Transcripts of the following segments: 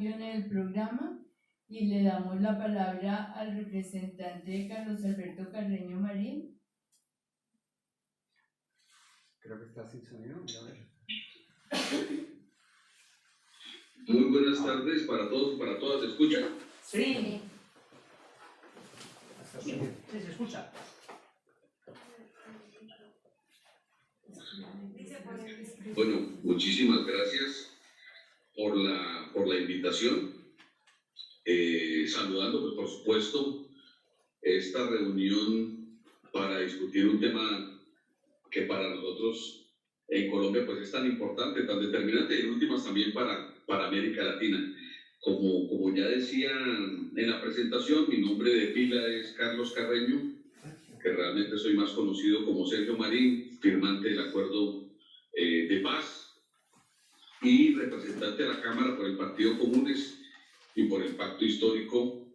cambio en el programa y le damos la palabra al representante Carlos Alberto Carreño Marín. Creo que está sin sonido, a ver. Muy buenas tardes para todos y para todas. ¿Se escucha? Sí. Sí, se escucha. Bueno, muchísimas gracias por la invitación. Saludando, pues, por supuesto, esta reunión para discutir un tema que para nosotros en Colombia pues es tan importante, tan determinante y en últimas también para América Latina. Como ya decía en la presentación, mi nombre de pila es Carlos Carreño, que realmente soy más conocido como Sergio Marín, firmante del acuerdo de paz y representante de la Cámara por el Partido Comunes y por el Pacto Histórico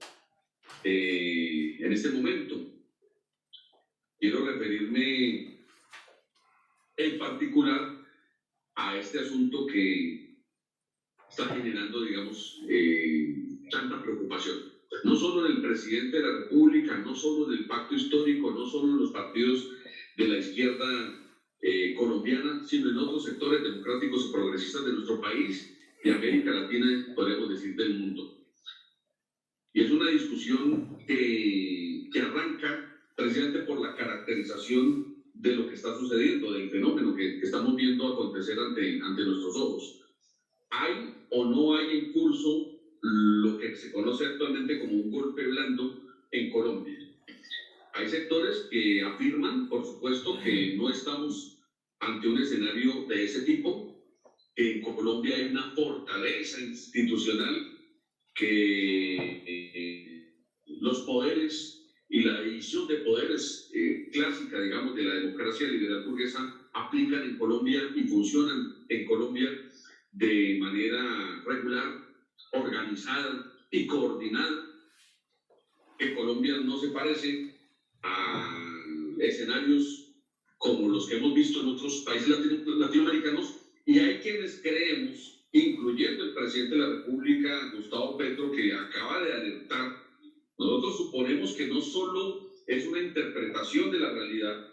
en este momento. Quiero referirme en particular a este asunto que está generando, digamos, tanta preocupación. No solo en el presidente de la República, no solo en el Pacto Histórico, no solo en los partidos de la izquierda colombiana, sino en otros sectores democráticos y progresistas de nuestro país, de América Latina, podemos decir del mundo. Y es una discusión que arranca precisamente por la caracterización de lo que está sucediendo, del fenómeno que estamos viendo acontecer ante nuestros ojos. ¿Hay o no hay en curso lo que se conoce actualmente como un golpe blando en Colombia? Hay sectores que afirman, por supuesto, que no estamos ante un escenario de ese tipo, que en Colombia hay una fortaleza institucional, que los poderes y la división de poderes clásica, digamos, de la democracia liberal burguesa aplican en Colombia y funcionan en Colombia de manera regular, organizada y coordinada, que Colombia no se parece a escenarios como los que hemos visto en otros países latinoamericanos, y hay quienes creemos, incluyendo el presidente de la República, Gustavo Petro, que acaba de alertar. Nosotros suponemos que no solo es una interpretación de la realidad,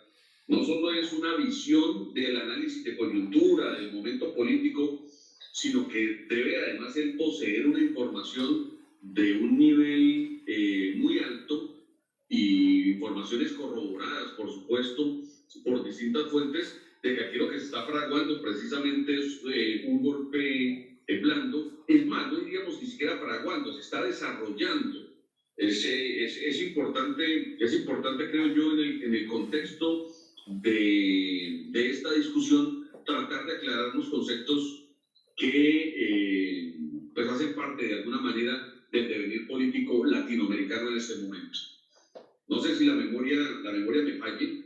no solo es una visión del análisis de coyuntura, del momento político, sino que debe además él poseer una información de un nivel muy alto y informaciones corroboradas, por supuesto, por distintas fuentes, de que aquí lo que se está fraguando precisamente es un golpe blando. Es más, no diríamos ni siquiera fraguando, se está desarrollando. Es importante, creo yo, en el contexto de esta discusión, tratar de aclarar los conceptos que pues hacen parte de alguna manera del devenir político latinoamericano en este momento. No sé si la memoria me falle,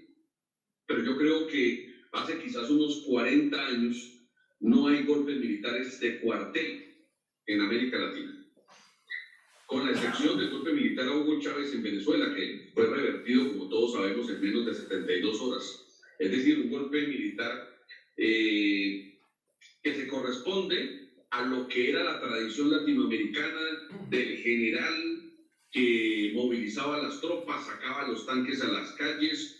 pero yo creo que hace quizás unos 40 años no hay golpes militares de cuartel en América Latina, con la excepción del golpe militar a Hugo Chávez en Venezuela, que fue revertido, como todos sabemos, en menos de 72 horas. Es decir, un golpe militar que se corresponde a lo que era la tradición latinoamericana del general que movilizaba las tropas, sacaba los tanques a las calles,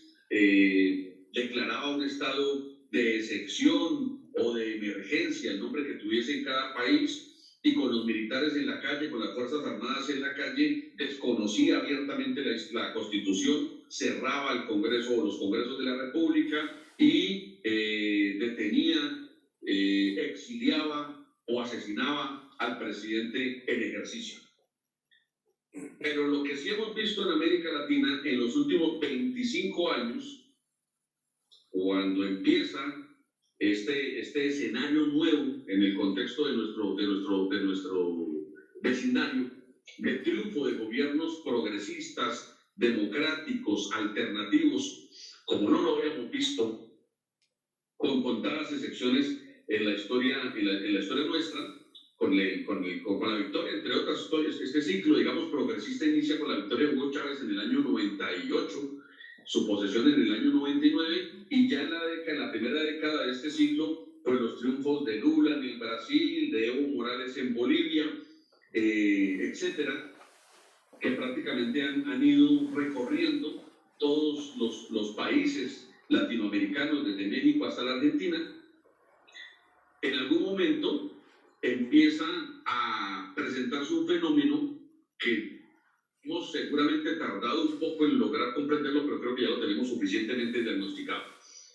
declaraba un estado de excepción o de emergencia, el nombre que tuviese en cada país, y con los militares en la calle, con las Fuerzas Armadas en la calle, desconocía abiertamente la Constitución, cerraba el Congreso o los Congresos de la República y detenía, exiliaba o asesinaba al presidente en ejercicio. Pero lo que sí hemos visto en América Latina en los últimos 25 años, cuando empieza este escenario nuevo en el contexto de nuestro vecindario, de triunfo de gobiernos progresistas, democráticos, alternativos, como no lo habíamos visto, con contadas excepciones en la historia nuestra, con la victoria, entre otras historias. Este ciclo, digamos, progresista inicia con la victoria de Hugo Chávez en el año 98, su posesión en el año 99, y ya en la primera década de este siglo, pues los triunfos de Lula en el Brasil, de Evo Morales en Bolivia, etcétera, que prácticamente han ido recorriendo todos los países latinoamericanos, desde México hasta la Argentina. En algún momento empieza a presentarse un fenómeno que hemos seguramente tardado un poco en lograr comprenderlo, pero creo que ya lo tenemos suficientemente diagnosticado,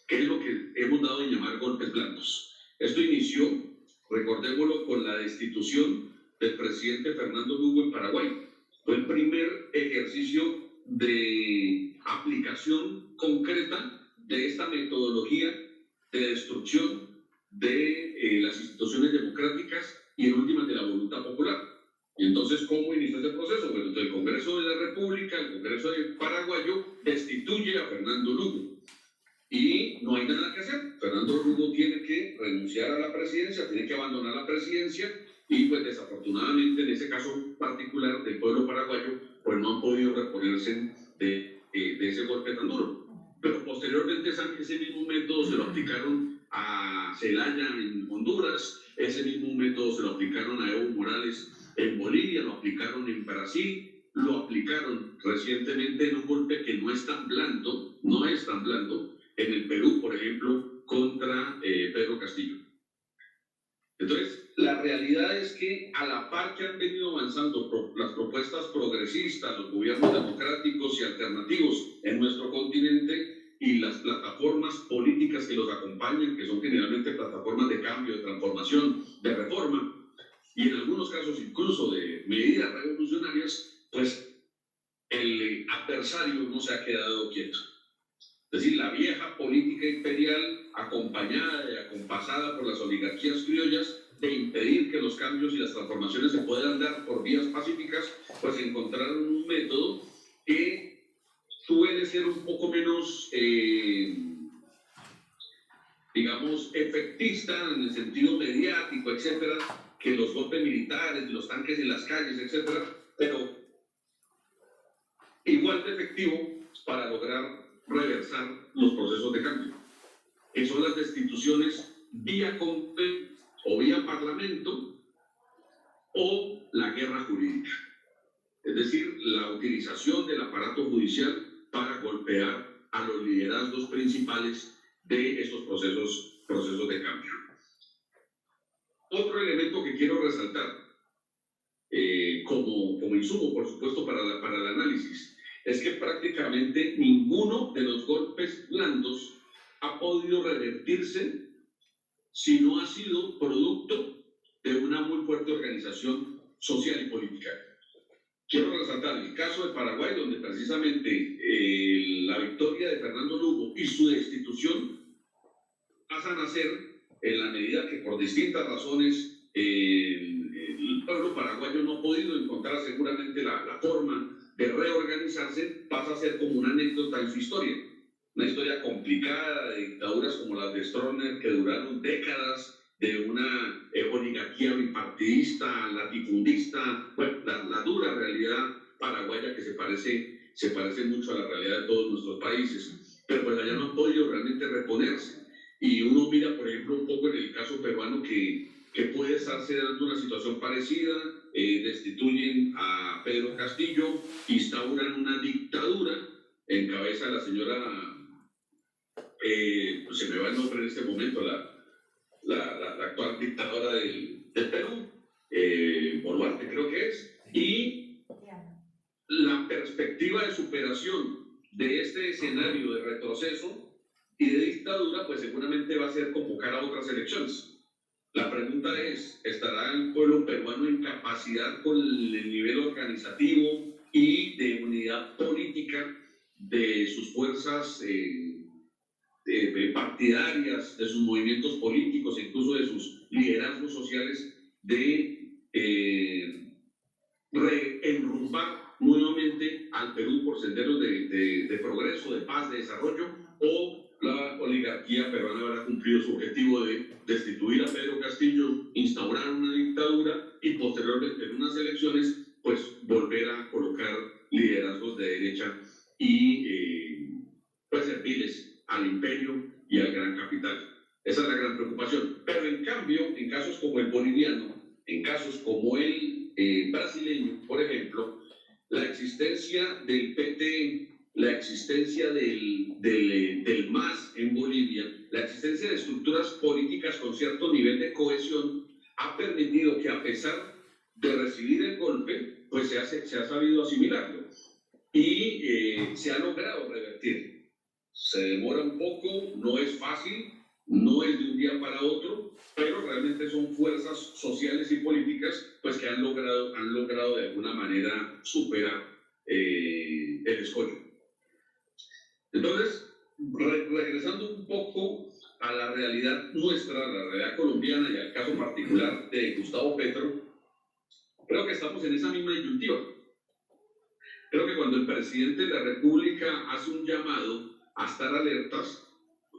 que es lo que hemos dado en llamar golpes blandos. Esto inició, recordémoslo, con la destitución del presidente Fernando Lugo en Paraguay. Fue el primer ejercicio de aplicación concreta de esta metodología de destrucción de las instituciones democráticas y en últimas de la voluntad popular. Y entonces, ¿cómo inició ese proceso? Bueno, entonces el Congreso de la República, el Congreso paraguayo, destituye a Fernando Lugo. Y no hay nada que hacer. Fernando Lugo tiene que renunciar a la presidencia, tiene que abandonar la presidencia, y pues desafortunadamente en ese caso particular del pueblo paraguayo, pues no han podido reponerse de ese golpe tan duro. Pero posteriormente ese mismo método se lo aplicaron a Zelaya en Honduras, ese mismo método se lo aplicaron a Evo Morales en Bolivia, lo aplicaron en Brasil, lo aplicaron recientemente en un golpe que no es tan blando, en el Perú, por ejemplo, contra Pedro Castillo. Entonces, la realidad es que a la par que han venido avanzando las propuestas progresistas, los gobiernos democráticos y alternativos en nuestro continente, y las plataformas políticas que los acompañan, que son generalmente plataformas de cambio, de transformación, de reforma, y en algunos casos incluso de medidas revolucionarias, pues el adversario no se ha quedado quieto. Es decir, la vieja política imperial, acompañada y acompasada por las oligarquías criollas, de impedir que los cambios y las transformaciones se puedan dar por vías pacíficas, pues encontraron un método que suele ser un poco menos, digamos, efectista en el sentido mediático, etcétera, que los golpes militares, los tanques en las calles, etcétera, pero igual de efectivo para lograr reversar los procesos de cambio, que son las destituciones vía Congreso o vía Parlamento o la guerra jurídica. Es decir, la utilización del aparato judicial para golpear a los liderazgos principales de estos procesos de cambio. Otro elemento que quiero resaltar, como insumo, por supuesto, para el análisis, es que prácticamente ninguno de los golpes blandos ha podido revertirse si no ha sido producto de una muy fuerte organización social y política. Quiero resaltar el caso de Paraguay, donde precisamente la victoria de Fernando Lugo y su destitución pasan a ser, en la medida que por distintas razones el pueblo paraguayo no ha podido encontrar seguramente la forma de reorganizarse, pasa a ser como una anécdota en su historia. Una historia complicada de dictaduras como las de Stroessner, que duraron décadas, de una oligarquía bipartidista, latifundista, bueno, la dura realidad paraguaya que se parece mucho a la realidad de todos nuestros países, pero pues allá no han podido realmente reponerse. Y uno mira, por ejemplo, un poco en el caso peruano que puede estarse dando una situación parecida, destituyen a Pedro Castillo, instauran una dictadura en cabeza de la señora, pues se me va el nombre en este momento, la actual dictadora del Perú, Boluarte creo que es, y la perspectiva de superación de este escenario de retroceso y de dictadura, pues seguramente va a ser convocar a otras elecciones. La pregunta es, ¿estará el pueblo peruano en capacidad con el nivel organizativo y de unidad política de sus fuerzas partidarias, de sus movimientos políticos, incluso de sus liderazgos sociales, de reenrumbar nuevamente al Perú por senderos de progreso, de paz, de desarrollo, o la oligarquía peruana habrá cumplido su objetivo de destituir a Pedro Castillo, instaurar una dictadura y posteriormente en unas elecciones pues volver a colocar liderazgos de derecha y pues serviles al imperio y al gran capital. Esa es la gran preocupación. Pero en cambio, en casos como el boliviano, en casos como el brasileño, por ejemplo, la existencia del PT, la existencia del MAS en Bolivia, la existencia de estructuras políticas con cierto nivel de cohesión ha permitido que, a pesar de recibir el golpe, pues se ha sabido asimilarlo y se ha logrado revertir. Se demora un poco, no es fácil, no es de un día para otro, pero realmente son fuerzas sociales y políticas pues que han logrado de alguna manera superar el escollo. Entonces, regresando un poco a la realidad nuestra, a la realidad colombiana y al caso particular de Gustavo Petro, creo que estamos en esa misma disyuntiva. Creo que cuando el presidente de la República hace un llamado a estar alertas,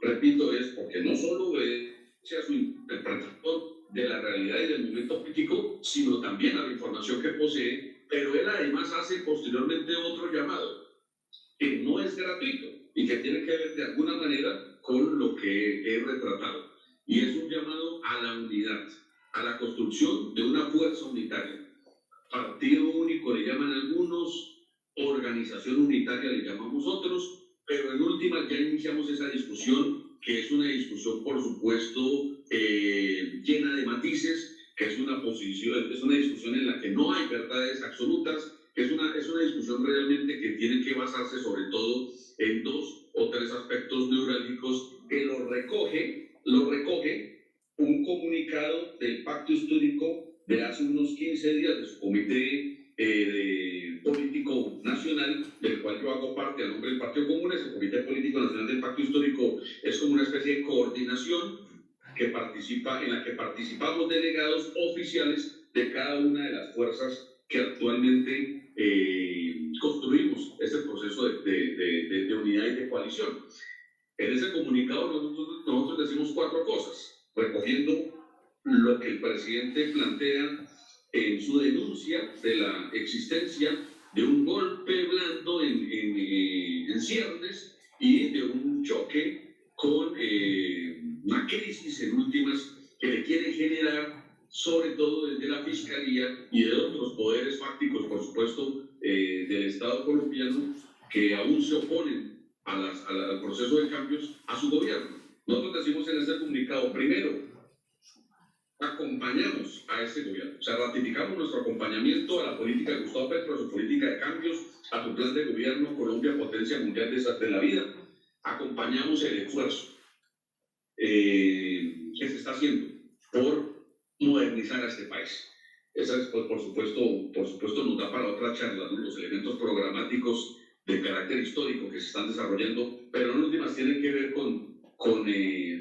repito, es porque no solo obedece a su interpretación de la realidad y del momento político, sino también a la información que posee, pero él además hace posteriormente otro llamado, que no es gratuito y que tiene que ver de alguna manera con lo que he retratado. Y es un llamado a la unidad, a la construcción de una fuerza unitaria. Partido único le llaman algunos, organización unitaria le llamamos otros, pero en última ya iniciamos esa discusión, que es una discusión, por supuesto, llena de matices, que es una discusión en la que no hay verdades absolutas, que es una discusión realmente que tiene que basarse sobre todo en 2 o 3 aspectos neurálgicos que lo recoge un comunicado del Pacto Histórico de hace unos 15 días de su Comité Político Nacional, del cual yo hago parte a nombre del Partido Común. Ese Comité Político Nacional del Pacto Histórico es como una especie de coordinación en la que participamos delegados oficiales de cada una de las fuerzas que actualmente construimos este proceso de unidad y de coalición. En ese comunicado nosotros decimos 4 cosas, recogiendo lo que el presidente plantea en su denuncia de la existencia de un golpe blando en ciernes y de un choque con una crisis en últimas que le quiere generar, sobre todo desde la Fiscalía y de otros poderes fácticos, por supuesto, del Estado colombiano, que aún se oponen al proceso de cambios a su gobierno. Nosotros decimos en ese comunicado, primero, acompañamos a ese gobierno, o sea, ratificamos nuestro acompañamiento a la política de Gustavo Petro, a su política de cambios, a su plan de gobierno, Colombia, potencia mundial de la vida. Acompañamos el esfuerzo que se está haciendo por modernizar a este país. Esa es, pues, por supuesto, nos da para otra charla, ¿no? Los elementos programáticos de carácter histórico que se están desarrollando, pero en últimas tienen que ver con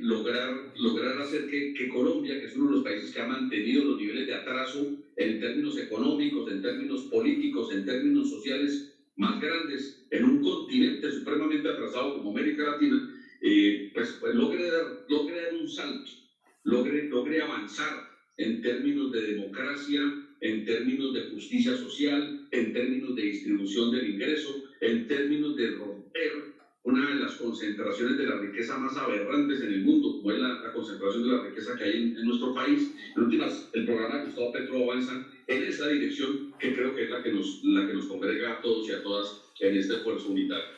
lograr hacer que Colombia, que es uno de los países que ha mantenido los niveles de atraso en términos económicos, en términos políticos, en términos sociales más grandes, en un continente supremamente atrasado como América Latina, pues logre dar un salto, logre avanzar en términos de democracia, en términos de justicia social, en términos de distribución del ingreso, en términos de romper una de las concentraciones de la riqueza más aberrantes en el mundo, como es la concentración de la riqueza que hay en nuestro país. En últimas, el programa de Gustavo Petro avanza en esa dirección, que creo que es la que nos congrega a todos y a todas en este esfuerzo unitario.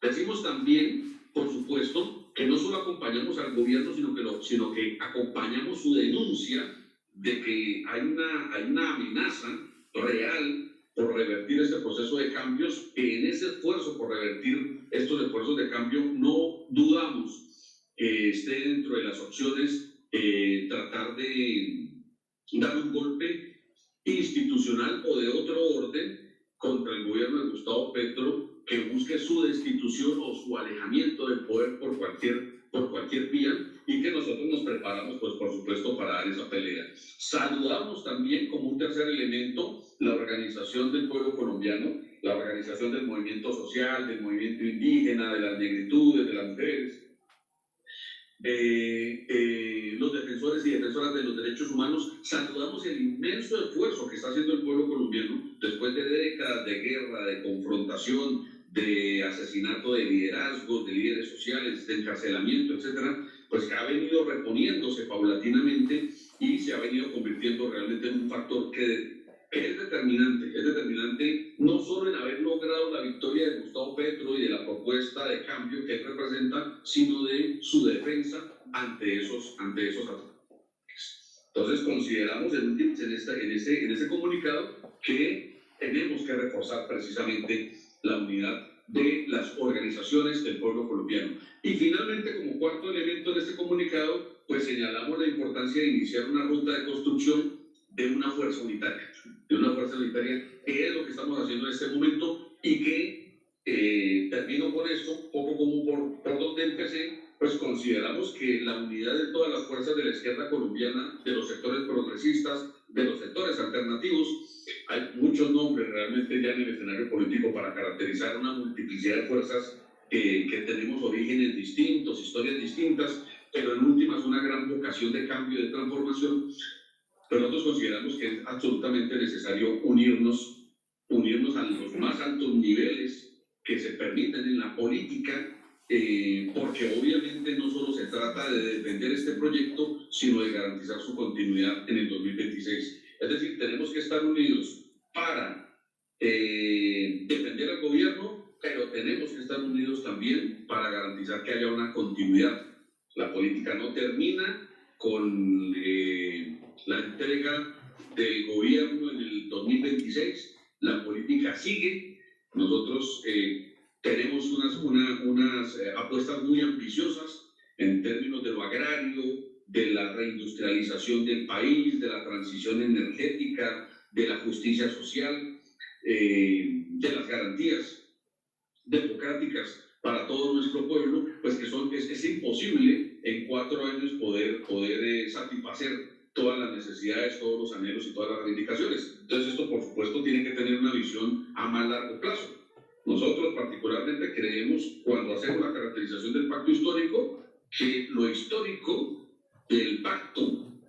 Decimos también, por supuesto, que no solo acompañamos al gobierno, sino que acompañamos su denuncia de que hay una amenaza real por revertir este proceso de cambios, que en ese esfuerzo por revertir estos esfuerzos de cambio no dudamos que esté dentro de las opciones tratar de dar un golpe institucional o de otro orden contra el gobierno de Gustavo Petro, que busque su destitución o su alejamiento del poder por cualquier vía, y que nosotros nos preparamos, pues, por supuesto, para dar esa pelea. Saludamos también como un tercer elemento la organización del pueblo colombiano, la organización del movimiento social, del movimiento indígena, de las negritudes, de las mujeres, los defensores y defensoras de los derechos humanos. Saludamos el inmenso esfuerzo que está haciendo el pueblo colombiano después de décadas de guerra, de confrontación, de asesinato de liderazgos, de líderes sociales, de encarcelamiento, etcétera. pues que ha venido reponiéndose paulatinamente y se ha venido convirtiendo realmente en un factor que es determinante no solo en haber logrado la victoria de Gustavo Petro y de la propuesta de cambio que él representa, sino de su defensa ante esos ataques. Entonces consideramos en ese comunicado que tenemos que reforzar precisamente la unidad de las organizaciones del pueblo colombiano. Y finalmente, como cuarto elemento en este comunicado, pues señalamos la importancia de iniciar una ruta de construcción de una fuerza unitaria, que es lo que estamos haciendo en este momento y que, termino con esto, poco como por donde empecé, pues consideramos que la unidad de todas las fuerzas de la izquierda colombiana, de los sectores progresistas, de los sectores alternativos, hay muchos nombres realmente ya en el escenario político para caracterizar una multiplicidad de fuerzas que tenemos orígenes distintos, historias distintas, pero en últimas una gran vocación de cambio y de transformación. Pero nosotros consideramos que es absolutamente necesario unirnos a los más altos niveles que se permiten en la política, porque obviamente no solo se trata de defender este proyecto, sino de garantizar su continuidad en el 2026. Es decir, tenemos que estar unidos para defender al gobierno, pero tenemos que estar unidos también para garantizar que haya una continuidad. La política no termina con la entrega del gobierno en el 2026, la política sigue. Nosotros tenemos unas apuestas muy ambiciosas en términos de lo agrario, de la reindustrialización del país, de la transición energética, de la justicia social, de las garantías democráticas para todo nuestro pueblo, pues que es imposible en 4 años poder satisfacer todas las necesidades, todos los anhelos y todas las reivindicaciones. Entonces esto, por supuesto, tiene que tener una visión a más largo plazo. Nosotros particularmente creemos, cuando hacemos la caracterización del pacto histórico, que lo histórico del pacto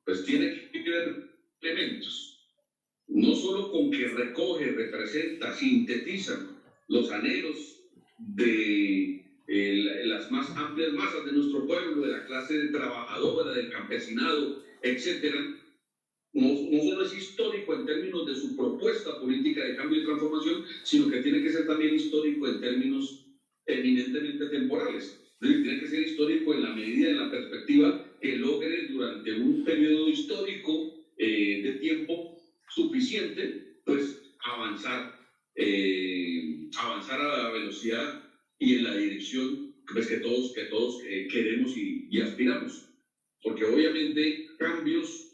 pues tiene que tener elementos, no solo con que recoge, representa, sintetiza los anhelos de las más amplias masas de nuestro pueblo, de la clase trabajadora, del campesinado, etc. No solo es histórico en términos de su propuesta política de cambio y transformación, sino que tiene que ser también histórico en términos eminentemente temporales. Es decir, tiene que ser histórico en la medida, en la perspectiva que logre durante un periodo histórico de tiempo suficiente, pues avanzar a la velocidad y en la dirección pues, que todos queremos y aspiramos. Porque obviamente cambios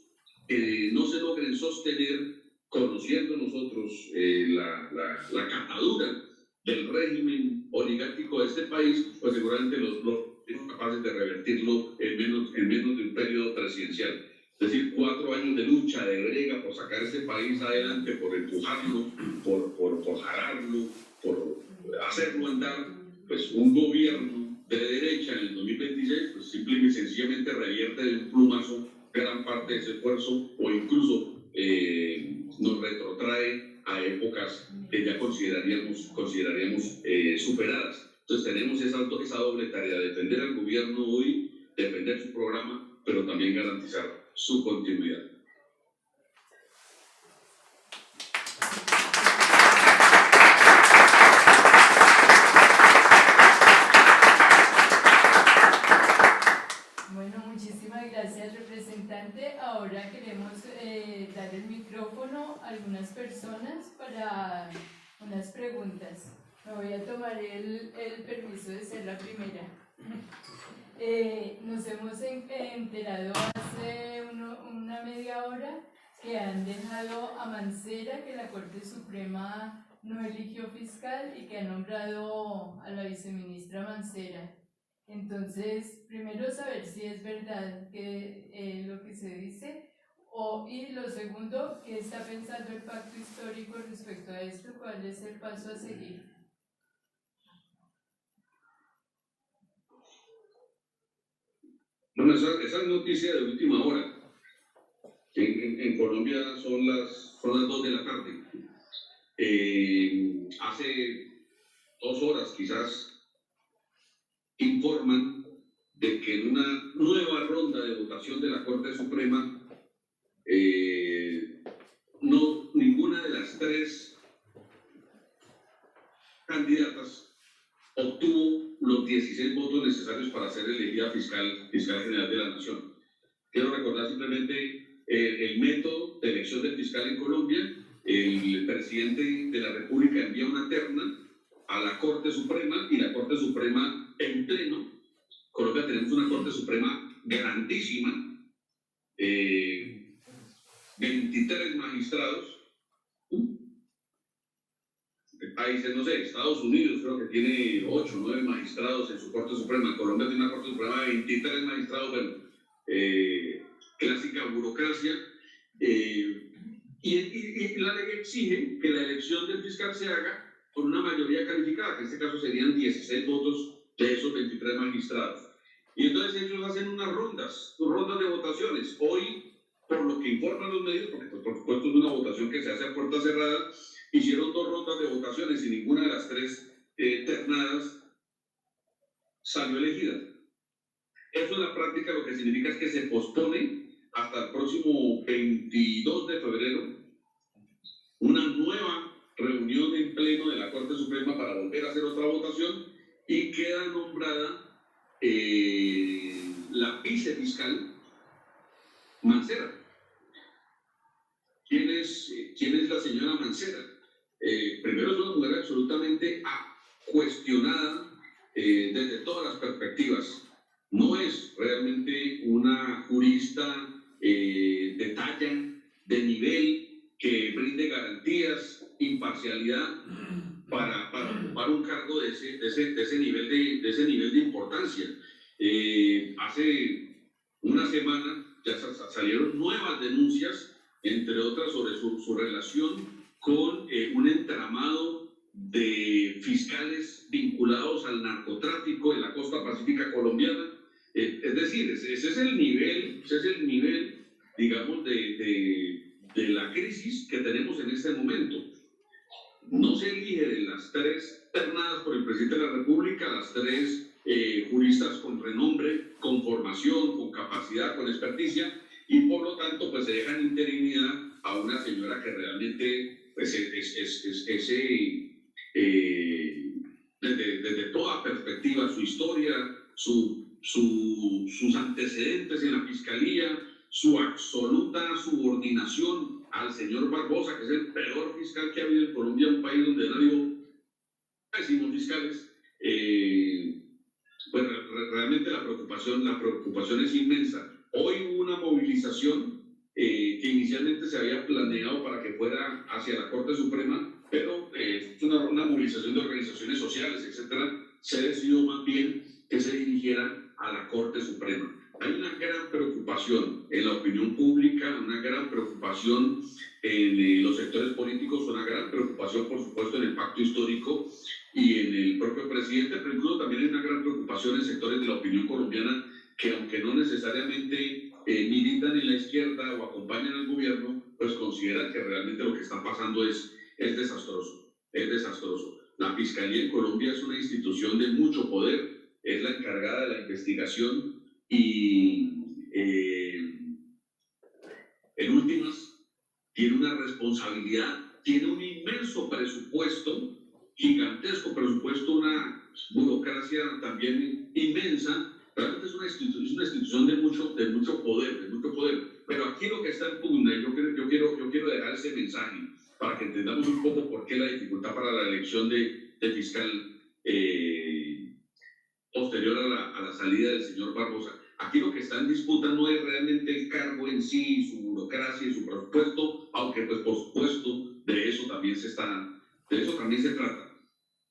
que no se logren sostener, conociendo nosotros la catadura del régimen oligárquico de este país, pues seguramente los somos capaces de revertirlo en menos de un periodo presidencial. Es decir, 4 años de lucha, de brega por sacar este país adelante, por empujarlo, por jalarlo, por hacerlo andar, pues un gobierno de derecha en el 2026, pues simple y sencillamente revierte de un plumazo gran parte de ese esfuerzo o incluso nos retrotrae a épocas que ya consideraríamos superadas. Entonces tenemos esa doble tarea, defender al gobierno hoy, defender su programa, pero también garantizar su continuidad. Bueno, muchísimas gracias, representante. Ahora queremos dar el micrófono a algunas personas para unas preguntas. Me voy a tomar el permiso de ser la primera. Nos hemos enterado hace una media hora que han dejado a Mancera, que la Corte Suprema no eligió fiscal y que ha nombrado a la viceministra Mancera. Entonces, primero saber si es verdad que lo que se dice, y lo segundo, ¿qué está pensando el pacto histórico respecto a esto? ¿Cuál es el paso a seguir? Bueno, esa es noticia de última hora. En Colombia son las 2 de la tarde. Hace 2 horas quizás informan de que en una nueva ronda de votación de la Corte Suprema, ninguna de las tres candidatas obtuvo los 16 votos necesarios para ser elegida fiscal general de la Nación. Quiero recordar simplemente el método de elección del fiscal en Colombia. El presidente de la República envía una terna a la Corte Suprema y la Corte Suprema en pleno. Colombia tenemos una Corte Suprema grandísima, 23 magistrados. Países, no sé, Estados Unidos creo que tiene 8 o 9 magistrados en su Corte Suprema. Colombia tiene una Corte Suprema de 23 magistrados, bueno, clásica burocracia. Y la ley exige que la elección del fiscal se haga con una mayoría calificada, que en este caso serían 16 votos de esos 23 magistrados. Y entonces ellos hacen unas rondas de votaciones. Hoy, por lo que informan los medios, porque pues, por supuesto es una votación que se hace a puerta cerrada, hicieron 2 rondas de votaciones y ninguna de las 3 ternadas salió elegida. Eso en la práctica lo que significa es que se pospone hasta el próximo 22 de febrero una nueva reunión en pleno de la Corte Suprema para volver a hacer otra votación y queda nombrada la vicefiscal Mancera. ¿Quién es la señora Mancera? Primero es una mujer absolutamente cuestionada desde todas las perspectivas. No es realmente una jurista de talla, de nivel, que brinde garantías, imparcialidad para ocupar un cargo de ese nivel de importancia. Hace una semana ya salieron nuevas denuncias, entre otras sobre su relación con un entramado de fiscales vinculados al narcotráfico en la costa pacífica colombiana. Es decir, ese es el nivel, digamos, de la crisis que tenemos en este momento. No se elige de las 3 ternadas por el presidente de la República, las 3 juristas con renombre, con formación, con capacidad, con experticia, y por lo tanto pues se dejan interinidad a una señora que realmente pues, desde toda perspectiva, su historia, sus antecedentes en la fiscalía, su absoluta subordinación al señor Barbosa, que es el peor fiscal que ha habido en Colombia, un país donde han habido pésimos fiscales. Pues realmente la preocupación es inmensa. Hoy hubo una movilización que inicialmente se había planeado para que fuera hacia la Corte Suprema, pero es una movilización de organizaciones sociales, etcétera. Se decidió más bien que se dirigiera a la Corte Suprema. Hay una gran preocupación en la opinión pública, una gran preocupación en los sectores políticos, una gran preocupación, por supuesto, en el pacto histórico y en el propio presidente, pero incluso también hay una gran preocupación en sectores de la opinión colombiana que, aunque no necesariamente militan en la izquierda o acompañan al gobierno, pues consideran que realmente lo que está pasando es desastroso. Es desastroso. La Fiscalía en Colombia es una institución de mucho poder, es la encargada de la investigación y en últimas tiene una responsabilidad, tiene un inmenso presupuesto, gigantesco presupuesto, una burocracia también inmensa. Realmente es una institución de mucho poder, pero aquí lo que está en pugna, yo quiero dejar ese mensaje para que entendamos un poco por qué la dificultad para la elección de fiscal posterior a la salida del señor Barbosa. Aquí lo que está en disputa no es realmente el cargo en sí, su burocracia y su presupuesto, aunque pues por supuesto de eso también se trata.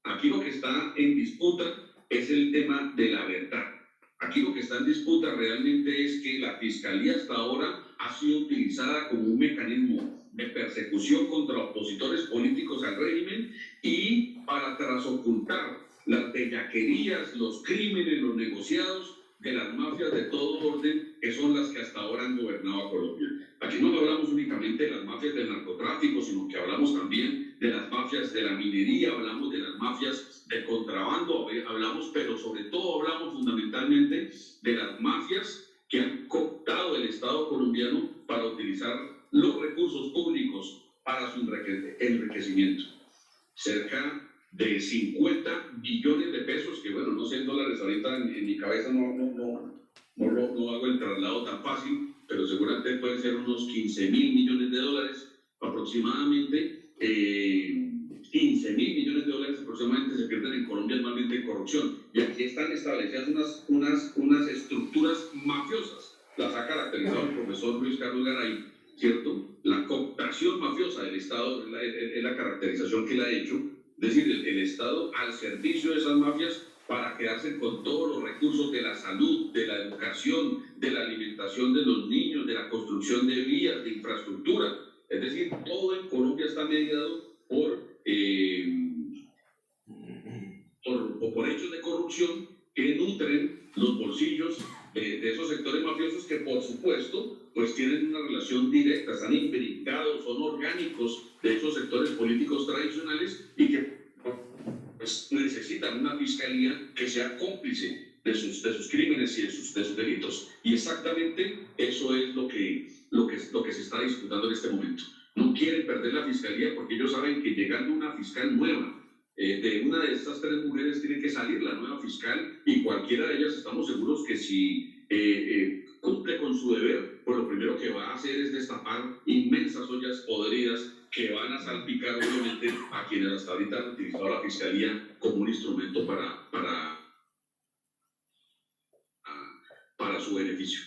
Aquí lo que está en disputa es el tema de la verdad. Aquí lo que está en disputa realmente es que la Fiscalía hasta ahora ha sido utilizada como un mecanismo de persecución contra opositores políticos al régimen y para trasocultar las bellaquerías, los crímenes, los negociados de las mafias de todo orden, que son las que hasta ahora han gobernado a Colombia. Aquí no hablamos únicamente de las mafias del narcotráfico, sino que hablamos también de las mafias de la minería, hablamos de las mafias del contrabando, hablamos, pero sobre todo hablamos fundamentalmente de colombiano para utilizar los recursos públicos para su enriquecimiento. Cerca de 50 billones de pesos, que bueno, no sé en dólares ahorita en mi cabeza no hago el traslado tan fácil, pero seguramente pueden ser unos 15.000 millones de dólares aproximadamente. 15.000 millones de dólares aproximadamente se pierden en Colombia anualmente en corrupción. Y aquí están establecidas unas estructuras mafiosas. Las ha caracterizado el profesor Luis Carlos Garay, ¿cierto? La cooptación mafiosa del Estado es la caracterización que él ha hecho. Es decir, el Estado al servicio de esas mafias para quedarse con todos los recursos de la salud, de la educación, de la alimentación de los niños, de la construcción de vías, de infraestructura. Es decir, todo en Colombia está mediado por hechos de corrupción que nutren los bolsillos de esos sectores mafiosos que, por supuesto, pues tienen una relación directa, están imbricados, son orgánicos de esos sectores políticos tradicionales y que pues, necesitan una fiscalía que sea cómplice de sus crímenes y de sus delitos. Y exactamente eso es lo que se está disputando en este momento. No quieren perder la fiscalía porque ellos saben que llegando una fiscal nueva, de una de estas tres mujeres tiene que salir la nueva fiscal y cualquiera de ellas estamos seguros que si cumple con su deber, pues lo primero que va a hacer es destapar inmensas ollas podridas que van a salpicar obviamente a quienes hasta ahorita han utilizado la fiscalía como un instrumento para su beneficio.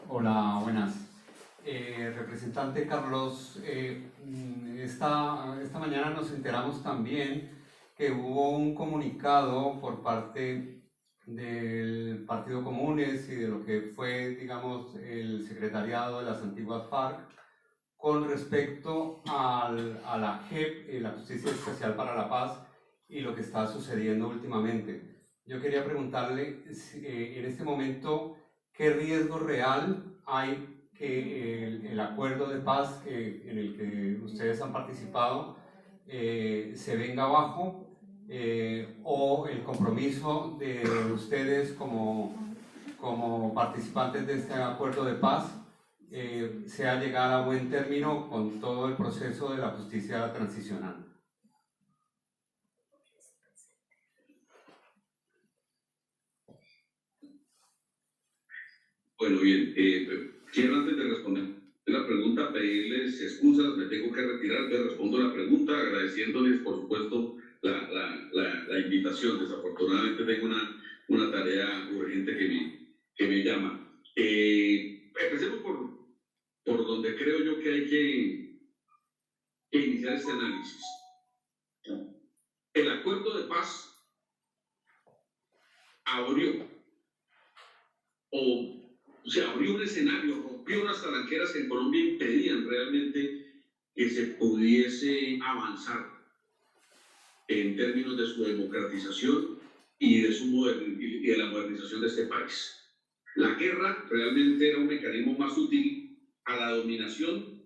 Hola, buenas. Representante Carlos, esta mañana nos enteramos también que hubo un comunicado por parte del Partido Comunes y de lo que fue, digamos, el secretariado de las antiguas FARC con respecto a la JEP, la Justicia Especial para la Paz, y lo que está sucediendo últimamente. Yo quería preguntarle en este momento qué riesgo real hay que el acuerdo de paz en el que ustedes han participado se venga abajo, o el compromiso de ustedes como participantes de este acuerdo de paz sea llegar a buen término con todo el proceso de la justicia transicional. Bueno, bien, quiero antes de responder la pregunta pedirles excusas, me tengo que retirar, te respondo la pregunta agradeciéndoles por supuesto la invitación. Desafortunadamente tengo una tarea urgente que me llama. Empecemos por donde creo yo que hay que iniciar este análisis. El acuerdo de paz se abrió un escenario, rompió unas talanqueras que en Colombia impedían realmente que se pudiese avanzar en términos de su democratización y de la modernización de este país. La guerra realmente era un mecanismo más útil a la dominación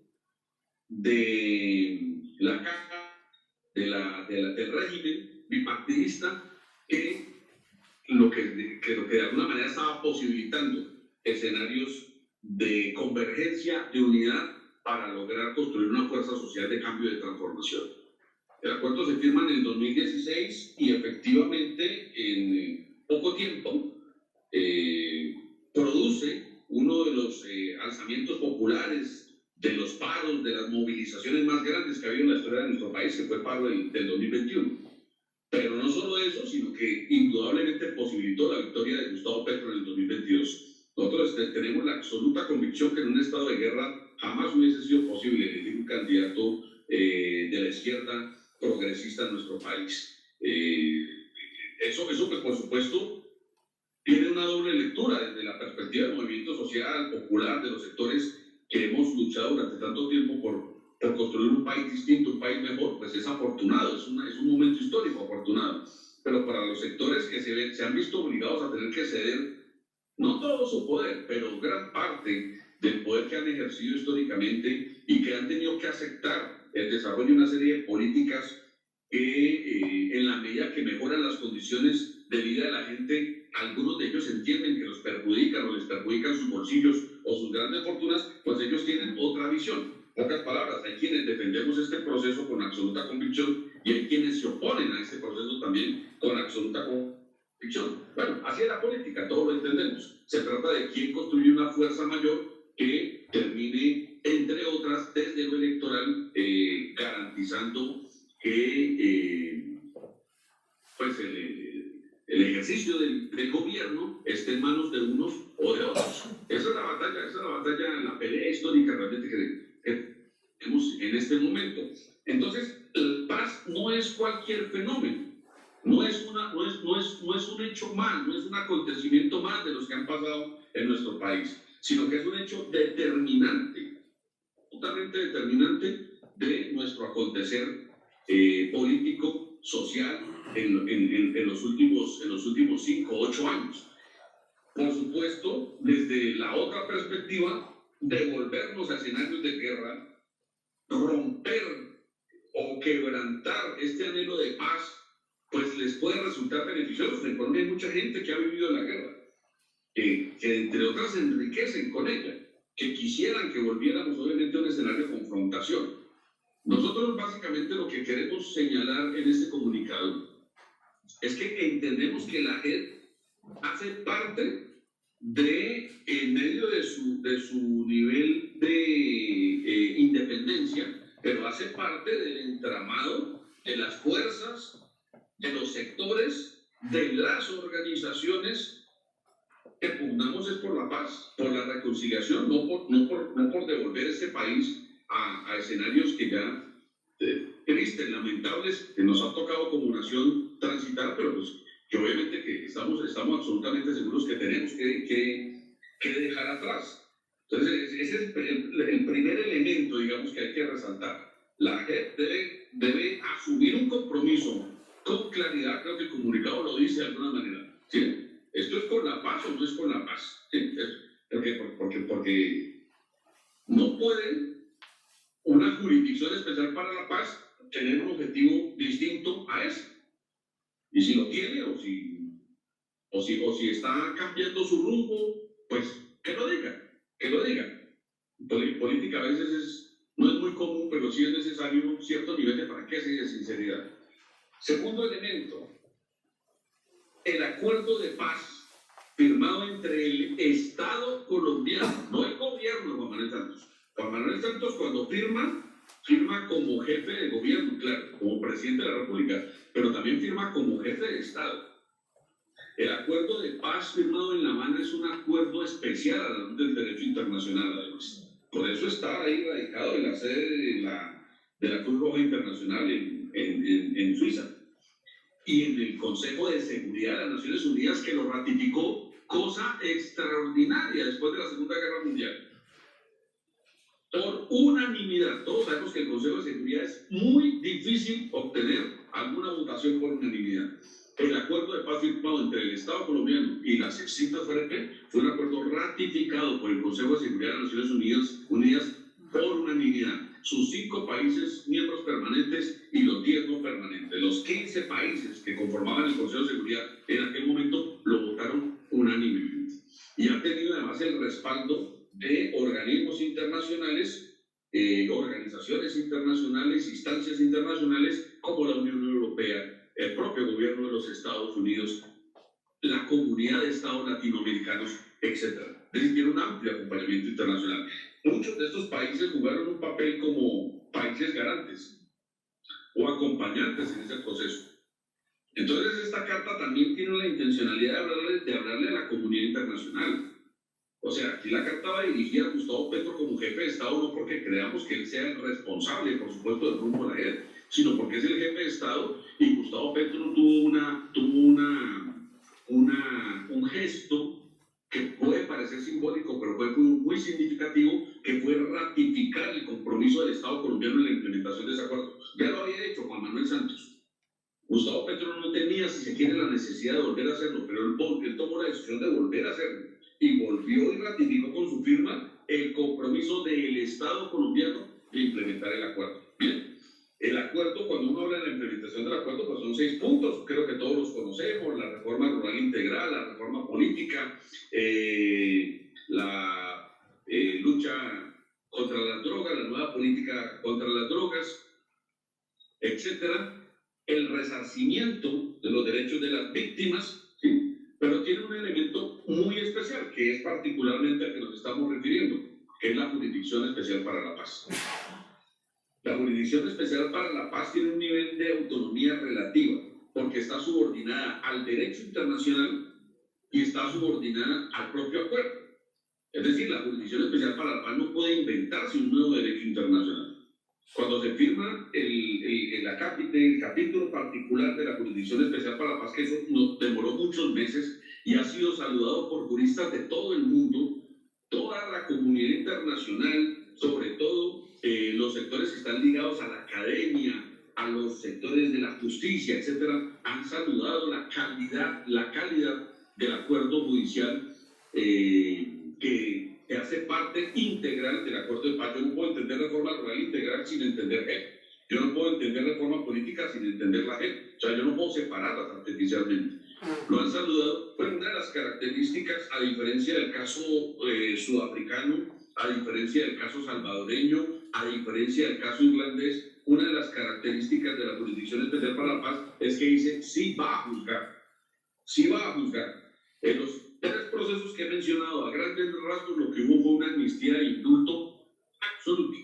de la caja del régimen bipartidista que lo que de alguna manera estaba posibilitando escenarios de convergencia, de unidad, para lograr construir una fuerza social de cambio y de transformación. El acuerdo se firma en el 2016 y efectivamente en poco tiempo produce uno de los alzamientos populares, de los paros, de las movilizaciones más grandes que ha habido en la historia de nuestro país, que fue el paro del 2021. Pero no solo eso, sino que indudablemente posibilitó la victoria de Gustavo Petro en el 2022. Nosotros tenemos la absoluta convicción que en un estado de guerra jamás hubiese sido posible elegir un candidato de la izquierda progresista en nuestro país. Eso pues, por supuesto, tiene una doble lectura desde la perspectiva del movimiento social, popular, de los sectores que hemos luchado durante tanto tiempo por construir un país distinto, un país mejor. Pues es afortunado, es un momento histórico afortunado. Pero para los sectores que se han visto obligados a tener que ceder, no todo su poder, pero gran parte del poder que han ejercido históricamente y que han tenido que aceptar el desarrollo de una serie de políticas que en la medida que mejoran las condiciones de vida de la gente, algunos de ellos entienden que los perjudican o les perjudican sus bolsillos o sus grandes fortunas, pues ellos tienen otra visión. Pocas palabras, hay quienes defendemos este proceso con absoluta convicción y hay quienes se oponen a este proceso también con absoluta convicción. Bueno, así es la política, todos lo entendemos. Se trata de quién construye una fuerza mayor que termine, entre otras, desde lo electoral, garantizando que pues el ejercicio del gobierno esté en manos de unos o de otros. Esa es la batalla, la pelea histórica realmente que tenemos en este momento. Entonces, la paz no es cualquier fenómeno, no es un hecho más, no es un acontecimiento más de los que han pasado en nuestro país, sino que es un hecho determinante, totalmente determinante de nuestro acontecer político, social, en los últimos 5 o 8 años. Por supuesto, desde la otra perspectiva, devolvernos a escenarios de guerra, romper o quebrantar este anhelo de paz, pues les puede resultar beneficioso. En Colombia hay mucha gente que ha vivido la guerra, que entre otras se enriquecen con ella, que quisieran que volviéramos obviamente a un escenario de confrontación. Nosotros básicamente lo que queremos señalar en este comunicado es que entendemos que la JEP hace parte en medio de su nivel de independencia, pero hace parte del entramado de las fuerzas, de los sectores, de las organizaciones que pugnamos es por la paz, por la reconciliación, no por devolver este país a escenarios que ya tristes, lamentables, que nos ha tocado como nación transitar, pero pues que obviamente que estamos absolutamente seguros que tenemos que dejar atrás. Entonces, ese es el primer elemento, digamos, que hay que resaltar. La JEP debe asumir un compromiso con claridad, creo que el comunicado lo dice de alguna manera, ¿sí? ¿Esto es con la paz o no es con la paz? ¿Sí? Porque no puede una jurisdicción especial para la paz tener un objetivo distinto a ese. Y si lo tiene o si está cambiando su rumbo, pues que lo diga. Política a veces no es muy común, pero sí es necesario un cierto nivel de franqueza y de sinceridad. Segundo elemento, el acuerdo de paz firmado entre el Estado colombiano, no el gobierno de Juan Manuel Santos. Juan Manuel Santos cuando firma como jefe de gobierno, claro, como presidente de la República, pero también firma como jefe de Estado. El acuerdo de paz firmado en La Habana es un acuerdo especial a la luz del derecho internacional, además. Por eso está ahí radicado en la sede de la Cruz Roja Internacional en Suiza. Y en el Consejo de Seguridad de las Naciones Unidas, que lo ratificó, cosa extraordinaria después de la Segunda Guerra Mundial. Por unanimidad. Todos sabemos que el Consejo de Seguridad es muy difícil obtener alguna votación por unanimidad. El acuerdo de paz firmado entre el Estado colombiano y las extintas FARC fue un acuerdo ratificado por el Consejo de Seguridad de las Naciones Unidas por unanimidad. Sus 5 países miembros permanentes y los 10 no permanentes. Los 15 países que conformaban el Consejo de Seguridad en aquel momento lo votaron unánimemente. Y ha tenido además el respaldo de organismos internacionales, organizaciones internacionales, instancias internacionales como la Unión Europea, el propio gobierno de los Estados Unidos, la comunidad de estados latinoamericanos, etc. Es decir, tiene un amplio acompañamiento internacional. Muchos de estos países jugaron un papel como países garantes o acompañantes en ese proceso. Entonces, esta carta también tiene la intencionalidad de hablarle a la comunidad internacional. O sea, aquí la carta va dirigida a Gustavo Petro como jefe de Estado, no porque creamos que él sea el responsable, por supuesto, del rumbo de la JEP, sino porque es el jefe de Estado y Gustavo Petro tuvo un gesto que puede parecer simbólico, pero fue muy significativo, que fue ratificar el compromiso del Estado colombiano en la implementación de ese acuerdo. Ya lo había hecho Juan Manuel Santos. Gustavo Petro no tenía, si se quiere, la necesidad de volver a hacerlo, pero él tomó la decisión de volver a hacerlo y volvió y ratificó con su firma el compromiso del Estado colombiano de implementar el acuerdo. Bien. El acuerdo, cuando uno habla de la implementación del acuerdo, pues son 6 puntos, creo que todos los conocemos: la reforma rural integral, la reforma política, la lucha contra las drogas, la nueva política contra las drogas, etcétera, el resarcimiento de los derechos de las víctimas, ¿sí? Pero tiene un elemento muy especial, que es particularmente al que nos estamos refiriendo, que es la Jurisdicción Especial para la Paz. La Jurisdicción Especial para la Paz tiene un nivel de autonomía relativa, porque está subordinada al derecho internacional y está subordinada al propio acuerdo. Es decir, la Jurisdicción Especial para la Paz no puede inventarse un nuevo derecho internacional. Cuando se firma el capítulo particular de la Jurisdicción Especial para la Paz, que eso nos demoró muchos meses y ha sido saludado por juristas de todo el mundo, toda la comunidad internacional, sobre todo los sectores que están ligados a la academia, a los sectores de la justicia, etcétera, han saludado la calidad del acuerdo judicial que hace parte integral del acuerdo de paz. Yo no puedo entender reforma rural integral sin entender GEP. Yo no puedo entender reforma política sin entender la GEP. O sea, yo no puedo separarlas artificialmente. Lo han saludado. Fue una de las características, a diferencia del caso sudafricano, a diferencia del caso salvadoreño, a diferencia del caso irlandés, una de las características de la Jurisdicción Especial para la Paz es que dice: sí va a juzgar, sí va a juzgar. En los 3 procesos que he mencionado, a grandes rasgos, lo que hubo fue una amnistía de indulto absoluto.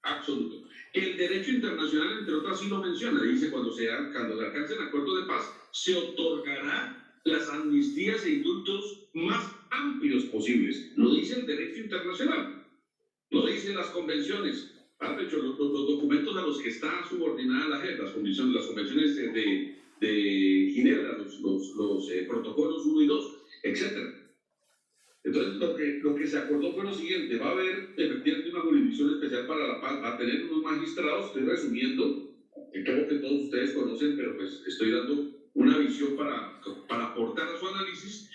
Absoluto. El derecho internacional, entre otras, sí lo menciona. Dice: cuando se alcancen acuerdos de paz, se otorgará las amnistías e indultos más amplios posibles. Lo dice el derecho internacional, lo dicen las convenciones. De hecho, los documentos a los que está subordinada la JEP, las convenciones de Ginebra, los protocolos 1 y 2, etc. Entonces, lo que se acordó fue lo siguiente: va a haber efectivamente una Jurisdicción Especial para la Paz, va a tener unos magistrados. Estoy resumiendo, creo que todos ustedes conocen, pero pues estoy dando una visión para aportar a su análisis.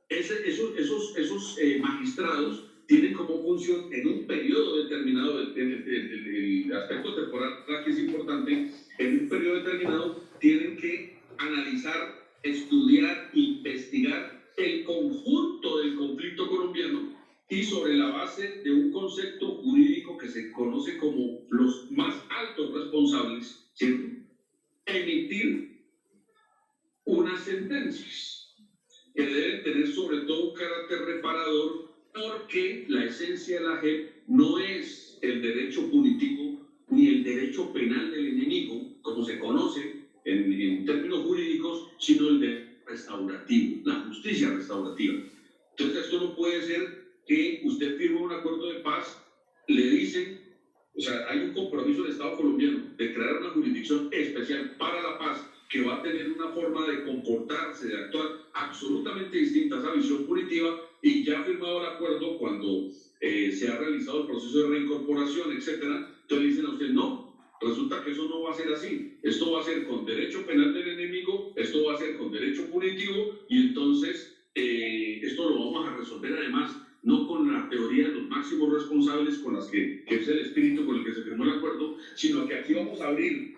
Esos magistrados tienen como función, en un periodo determinado, el aspecto temporal que es importante, en un periodo determinado tienen que analizar, estudiar, investigar el conjunto del conflicto colombiano, y sobre la base de un concepto jurídico que se conoce como los más altos responsables, ¿cierto?, emitir unas sentencias que deben tener sobre todo un carácter reparador, porque la esencia de la JEP no es el derecho punitivo ni el derecho penal del enemigo, como se conoce en términos jurídicos, sino el de restaurativo, la justicia restaurativa. Entonces, esto no puede ser que usted firme un acuerdo de paz, le dicen, o sea, hay un compromiso del Estado colombiano de crear una jurisdicción especial para la paz, que va a tener una forma de comportarse, de actuar absolutamente distinta a esa visión punitiva, y ya ha firmado el acuerdo cuando se ha realizado el proceso de reincorporación, etcétera. Entonces dicen a usted: no, resulta que eso no va a ser así, esto va a ser con derecho penal del enemigo, esto va a ser con derecho punitivo, y entonces esto lo vamos a resolver además no con la teoría de los máximos responsables, con las que es el espíritu con el que se firmó el acuerdo, sino que aquí vamos a abrir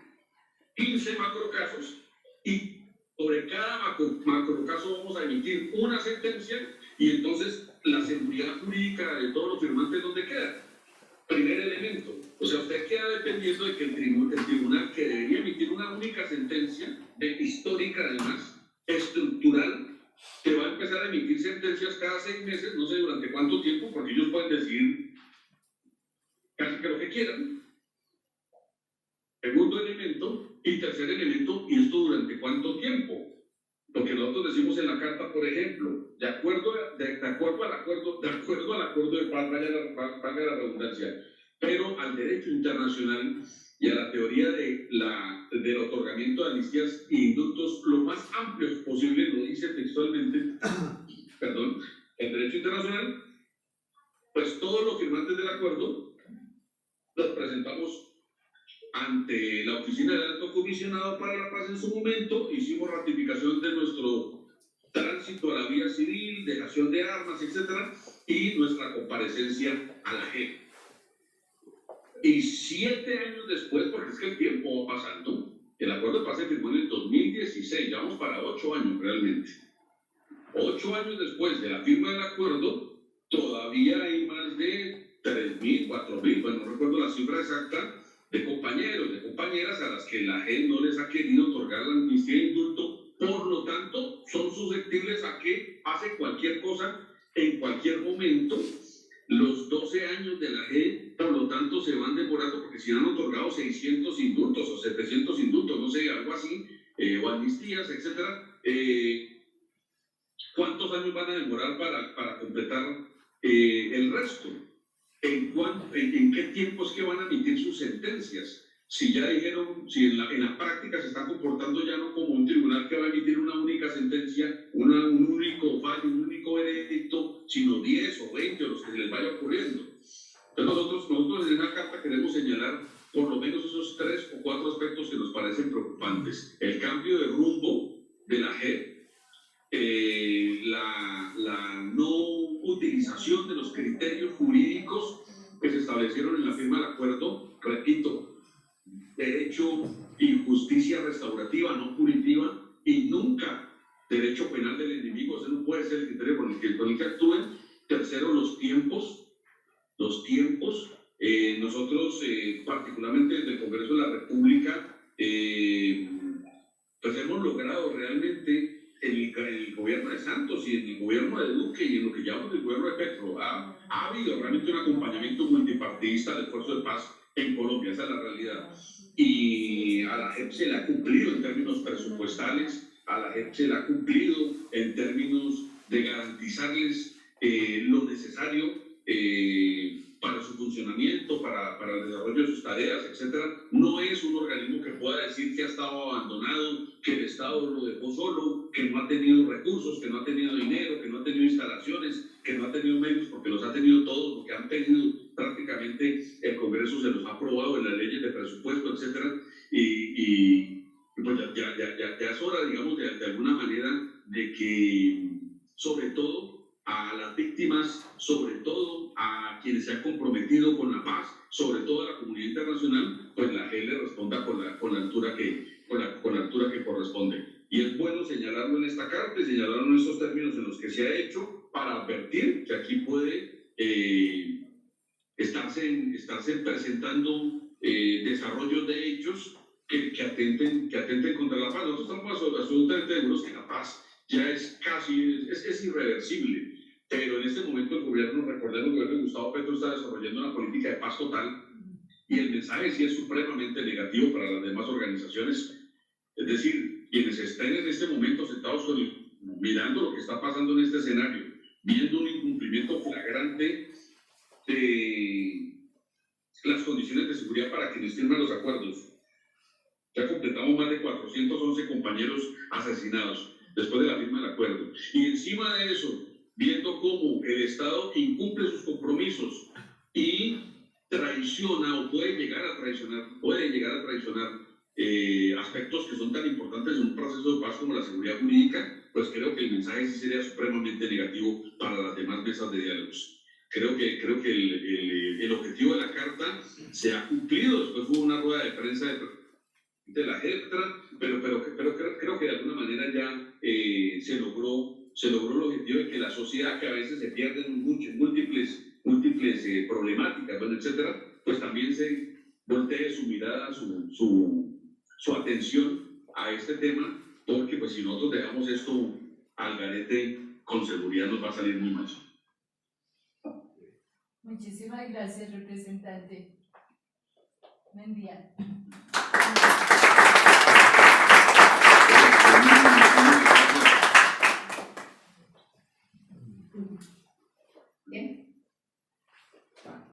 15 macrocasos, y sobre cada macrocaso vamos a emitir una sentencia, y entonces la seguridad jurídica de todos los firmantes, ¿dónde queda? Primer elemento. O sea, usted queda dependiendo de que el tribunal, que debería emitir una única sentencia, histórica además, estructural, que va a empezar a emitir sentencias cada 6 meses, no sé durante cuánto tiempo, porque ellos pueden decidir casi que lo que quieran. Segundo elemento. Y tercer elemento: ¿y esto durante cuánto tiempo? Lo que nosotros decimos en la carta, por ejemplo, de acuerdo al acuerdo de paz, valga la redundancia, pero al derecho internacional y a la teoría del otorgamiento de amnistías e indultos lo más amplios posible, lo dice textualmente, perdón, el derecho internacional, pues todos los firmantes del acuerdo los presentamos ante la Oficina del Alto Comisionado para la Paz en su momento, hicimos ratificación de nuestro tránsito a la vía civil, dejación de armas, etc., y nuestra comparecencia a la JEP. Y 7 años después, porque es que el tiempo va pasando, el acuerdo de paz se firmó en el 2016, ya vamos para 8 años realmente. 8 años después de la firma del acuerdo, todavía hay más de 3.000, 4.000, bueno, no recuerdo la cifra exacta, de compañeros, de compañeras a las que la JEP no les ha querido otorgar la amnistía e indulto, por lo tanto, son susceptibles a que pase cualquier cosa en cualquier momento. Los 12 años de la JEP, por lo tanto, se van demorando porque si han otorgado 600 indultos o 700 indultos, no sé, algo así, o amnistías, etcétera, ¿cuántos años van a demorar para completar el resto? ¿En qué tiempo es que van a emitir sus sentencias? Si ya dijeron, si en la práctica se están comportando ya no como un tribunal que va a emitir una única sentencia, un único fallo, un único veredicto, sino 10 o 20 o los que se les vaya ocurriendo. Entonces nosotros en una carta queremos señalar por lo menos esos 3 o 4 aspectos que nos parecen preocupantes. El cambio de rumbo de la JEP, la no utilización de los criterios jurídicos que se establecieron en la firma del acuerdo, repito, derecho y justicia restaurativa, no punitiva, y nunca derecho penal del enemigo, ese no puede ser el criterio con el que actúen. Tercero, los tiempos. Nosotros, particularmente desde el Congreso de la República, pues hemos logrado realmente en el gobierno de Santos y en el gobierno de Duque y en lo que llamamos el gobierno de Petro, ha habido realmente un acompañamiento multipartidista del esfuerzo de paz en Colombia, esa es la realidad. Y a la JEP se le ha cumplido en términos presupuestales, a la JEP se le ha cumplido en términos de garantizarles lo necesario para su funcionamiento, para el desarrollo de sus tareas, etc. No es un organismo que pueda decir que ha estado abandonado, que el Estado lo dejó solo, que no ha tenido recursos, que no ha tenido dinero, que no ha tenido instalaciones, que no ha tenido medios, porque los ha tenido todos, lo que han pedido prácticamente el Congreso se los ha aprobado en las leyes de presupuesto, etc. Y pues ya es hora, digamos, de alguna manera, de que, sobre todo, a las víctimas, sobre todo a quienes se han comprometido con la paz, sobre todo a la comunidad internacional, pues la JEP le responda con la altura que corresponde. Y es bueno señalarlo en esta carta y señalarlo en estos términos en los que se ha hecho para advertir que aquí puede estarse presentando desarrollos de hechos que atenten contra la paz. Nosotros estamos absolutamente seguros que la paz ya es casi, es irreversible. Pero en este momento el gobierno, recordemos, el gobierno de Gustavo Petro está desarrollando una política de paz total y el mensaje sí es supremamente negativo para las demás organizaciones. Es decir, quienes estén en este momento sentados mirando lo que está pasando en este escenario, viendo un incumplimiento flagrante de las condiciones de seguridad para quienes firman los acuerdos. Ya completamos más de 411 compañeros asesinados después de la firma del acuerdo. Y encima de eso, viendo cómo el Estado incumple sus compromisos y traiciona o puede llegar a traicionar aspectos que son tan importantes en un proceso de paz como la seguridad jurídica, pues creo que el mensaje sí sería supremamente negativo para las demás mesas de diálogos. Creo que el objetivo de la carta se ha cumplido. Después hubo una rueda de prensa de la JEP, pero creo que de alguna manera ya se logró el objetivo de que la sociedad, que a veces se pierde en múltiples problemáticas, bueno, etcétera, pues también se voltee su mirada, su atención a este tema, porque pues si nosotros dejamos esto al garete, con seguridad nos va a salir muy mal. Muchísimas gracias, representante. Buen día.